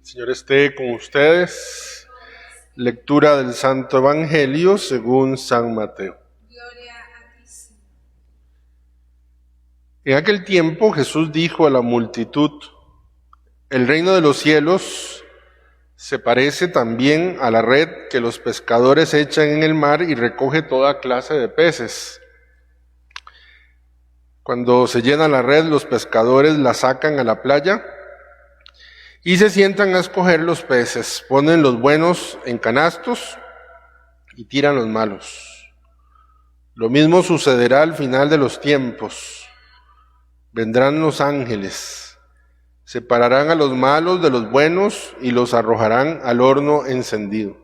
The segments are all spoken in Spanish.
Señor esté con ustedes. Lectura del Santo Evangelio según San Mateo. Gloria a ti, Señor. En aquel tiempo Jesús dijo a la multitud: el reino de los cielos se parece también a la red que los pescadores echan en el mar y recoge toda clase de peces. Cuando se llena la red, los pescadores la sacan a la playa y se sientan a escoger los peces. Ponen los buenos en canastos y tiran los malos. Lo mismo sucederá al final de los tiempos. Vendrán los ángeles, separarán a los malos de los buenos y los arrojarán al horno encendido.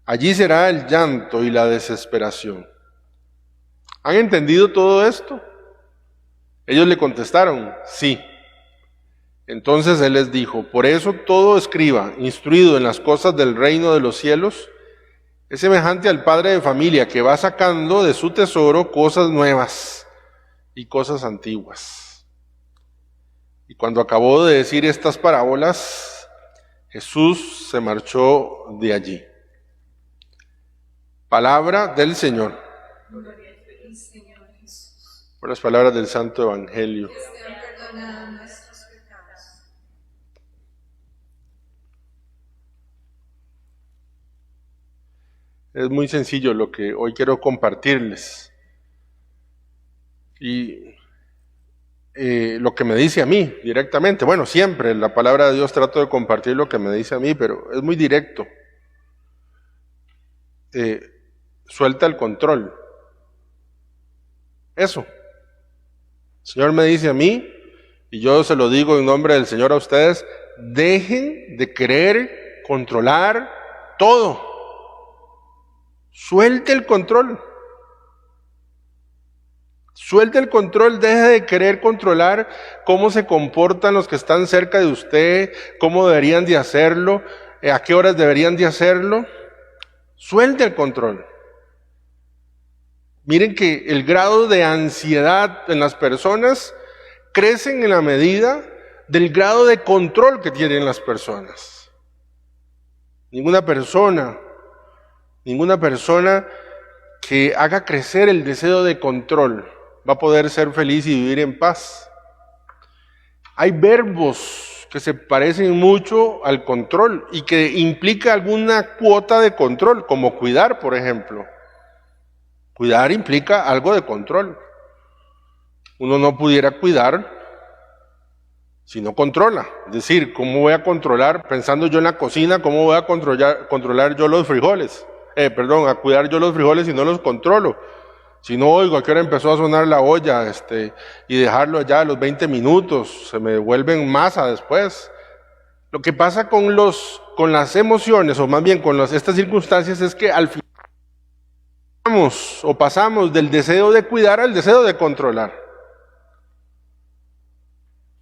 Allí será el llanto y la desesperación. ¿Han entendido todo esto? Ellos le contestaron: sí. Entonces él les dijo: por eso todo escriba, instruido en las cosas del reino de los cielos, es semejante al padre de familia que va sacando de su tesoro cosas nuevas y cosas antiguas. Y cuando acabó de decir estas parábolas, Jesús se marchó de allí. Palabra del Señor. Gloria a ti, Señor Jesús. Por las palabras del Santo Evangelio. Que sean perdonados nuestros pecados. Es muy sencillo lo que hoy quiero compartirles. Y lo que me dice a mí directamente. Bueno, siempre en la palabra de Dios trato de compartir lo que me dice a mí, pero es muy directo. Suelta el control. Eso. El Señor me dice a mí, y yo se lo digo en nombre del Señor a ustedes: dejen de querer controlar todo. Suelte el control. Suelte el control, deje de querer controlar cómo se comportan los que están cerca de usted, cómo deberían de hacerlo, a qué horas deberían de hacerlo. Suelte el control. Miren que el grado de ansiedad en las personas crece en la medida del grado de control que tienen las personas. Ninguna persona que haga crecer el deseo de control va a poder ser feliz y vivir en paz. Hay verbos que se parecen mucho al control y que implica alguna cuota de control, como cuidar, por ejemplo. Cuidar implica algo de control. Uno no pudiera cuidar si no controla. Es decir, ¿cómo voy a controlar, pensando yo en la cocina, cómo voy a controlar yo los frijoles? A cuidar yo los frijoles si no los controlo. Si no oigo a qué hora empezó a sonar la olla y dejarlo allá a los 20 minutos, se me vuelven masa después. Lo que pasa con las emociones, o más bien con estas circunstancias, es que al final pasamos del deseo de cuidar al deseo de controlar.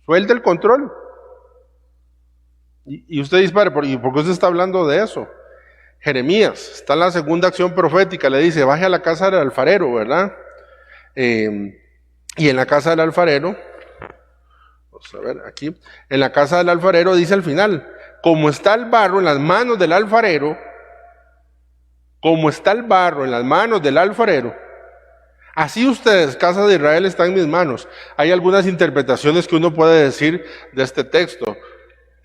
Suelta el control. Y usted dice: ¿y por qué usted está hablando de eso? Jeremías, está en la segunda acción profética, le dice: baje a la casa del alfarero, ¿verdad? Y en la casa del alfarero, vamos a ver aquí, en la casa del alfarero dice al final: como está el barro en las manos del alfarero, así ustedes, casa de Israel, están en mis manos. Hay algunas interpretaciones que uno puede decir de este texto.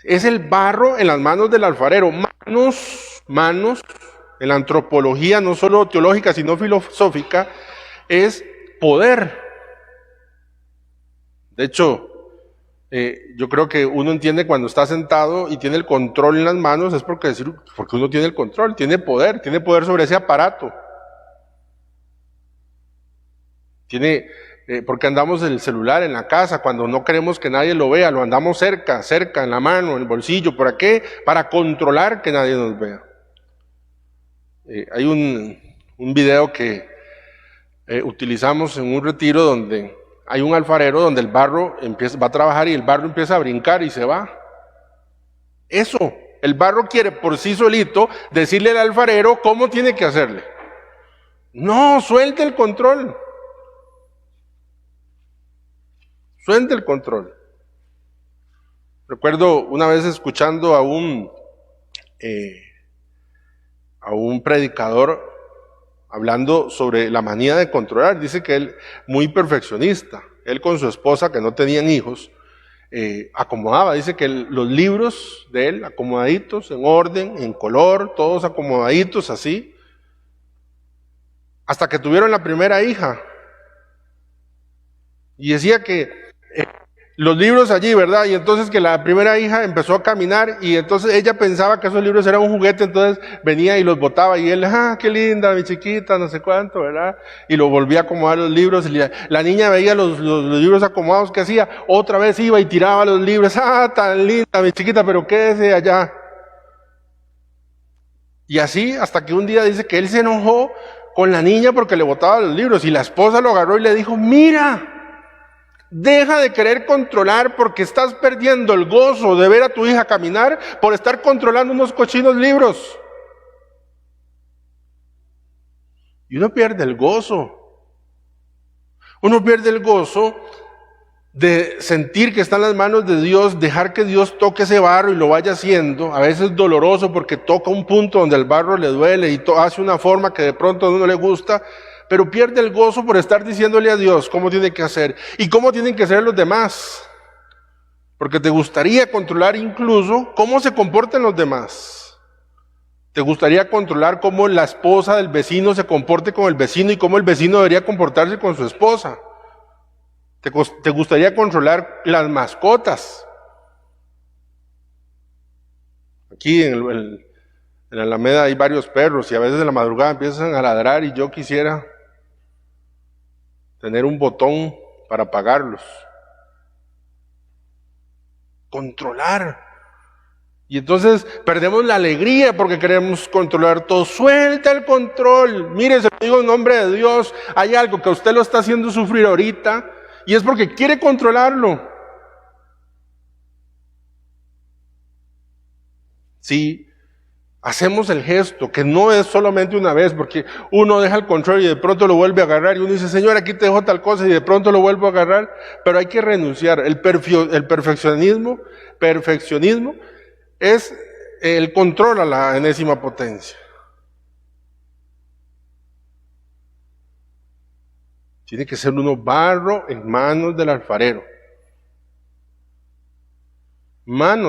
Es el barro en las manos del alfarero. Manos, en la antropología no solo teológica sino filosófica, es poder. De hecho, yo creo que uno entiende cuando está sentado y tiene el control en las manos, es porque uno tiene el control, tiene poder sobre ese aparato. Porque andamos el celular en la casa, cuando no queremos que nadie lo vea, lo andamos cerca, en la mano, en el bolsillo. ¿Para qué? Para controlar que nadie nos vea. Hay un video que utilizamos en un retiro donde hay un alfarero donde el barro va a trabajar y el barro empieza a brincar y se va. Eso, el barro quiere por sí solito decirle al alfarero cómo tiene que hacerle. No, suelte el control. Suelte el control. Recuerdo una vez escuchando a un predicador hablando sobre la manía de controlar. Dice que él, muy perfeccionista, él con su esposa, que no tenían hijos, acomodaba. Dice que los libros de él, acomodaditos, en orden, en color, todos acomodaditos así, hasta que tuvieron la primera hija. Y decía que los libros allí, ¿verdad? Y entonces que la primera hija empezó a caminar y entonces ella pensaba que esos libros eran un juguete, entonces venía y los botaba y él, qué linda, mi chiquita, no sé cuánto, ¿verdad? Y lo volvía a acomodar los libros. Y la niña veía los libros acomodados que hacía, otra vez iba y tiraba los libros, tan linda, mi chiquita, pero quédese allá. Y así hasta que un día dice que él se enojó con la niña porque le botaba los libros y la esposa lo agarró y le dijo, mira, deja de querer controlar porque estás perdiendo el gozo de ver a tu hija caminar por estar controlando unos cochinos libros. Y uno pierde el gozo. Uno pierde el gozo de sentir que está en las manos de Dios, dejar que Dios toque ese barro y lo vaya haciendo. A veces es doloroso porque toca un punto donde el barro le duele y hace una forma que de pronto a uno no le gusta, pero pierde el gozo por estar diciéndole a Dios cómo tiene que hacer y cómo tienen que ser los demás. Porque te gustaría controlar incluso cómo se comportan los demás. Te gustaría controlar cómo la esposa del vecino se comporte con el vecino y cómo el vecino debería comportarse con su esposa. Te gustaría controlar las mascotas. Aquí en la Alameda hay varios perros y a veces en la madrugada empiezan a ladrar y yo quisiera tener un botón para apagarlos. Controlar. Y entonces perdemos la alegría porque queremos controlar todo. Suelta el control. Mire, se lo digo en nombre de Dios, hay algo que a usted lo está haciendo sufrir ahorita y es porque quiere controlarlo. Si hacemos el gesto, que no es solamente una vez, porque uno deja el control y de pronto lo vuelve a agarrar y uno dice, Señor, aquí te dejo tal cosa y de pronto lo vuelvo a agarrar, pero hay que renunciar. El perfeccionismo es el control a la enésima potencia. Tiene que ser uno barro en manos del alfarero. Barro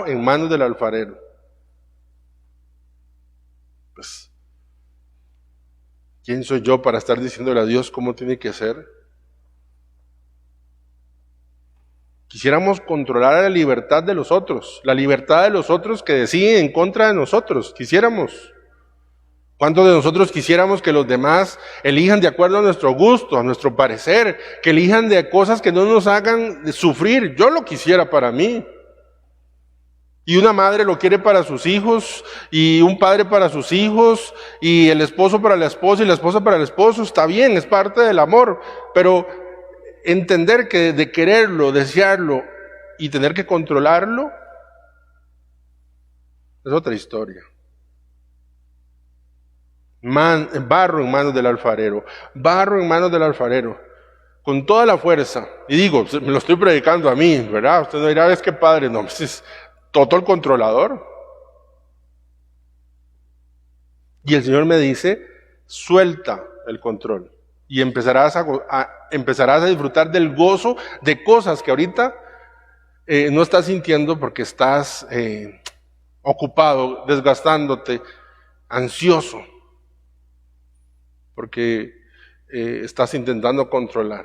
en manos del alfarero. Pues, ¿quién soy yo para estar diciéndole a Dios cómo tiene que ser? Quisiéramos controlar la libertad de los otros, la libertad de los otros que deciden en contra de nosotros. Quisiéramos. ¿Cuántos de nosotros quisiéramos que los demás elijan de acuerdo a nuestro gusto, a nuestro parecer, que elijan de cosas que no nos hagan sufrir? Yo lo quisiera para mí. Y una madre lo quiere para sus hijos, y un padre para sus hijos, y el esposo para la esposa, y la esposa para el esposo. Está bien, es parte del amor, pero entender que de quererlo, desearlo y tener que controlarlo, es otra historia. Barro en manos del alfarero, barro en manos del alfarero, con toda la fuerza. Y digo, me lo estoy predicando a mí, ¿verdad? Usted no dirá, es que padre, no, es todo el controlador. Y el Señor me dice, suelta el control y empezarás a disfrutar del gozo de cosas que ahorita no estás sintiendo porque estás ocupado, desgastándote, ansioso, porque estás intentando controlar.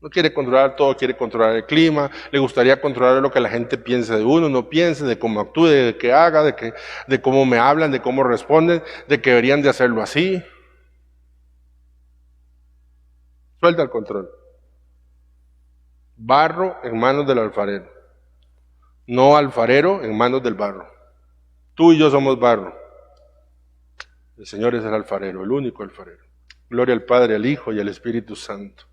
No quiere controlar todo, quiere controlar el clima, le gustaría controlar lo que la gente piense de uno, no piense, de cómo actúe, de qué haga, de cómo me hablan, de cómo responden, de que deberían de hacerlo así. Suelta el control. Barro en manos del alfarero, no alfarero en manos del barro. Tú y yo somos barro. El Señor es el alfarero, el único alfarero. Gloria al Padre, al Hijo y al Espíritu Santo.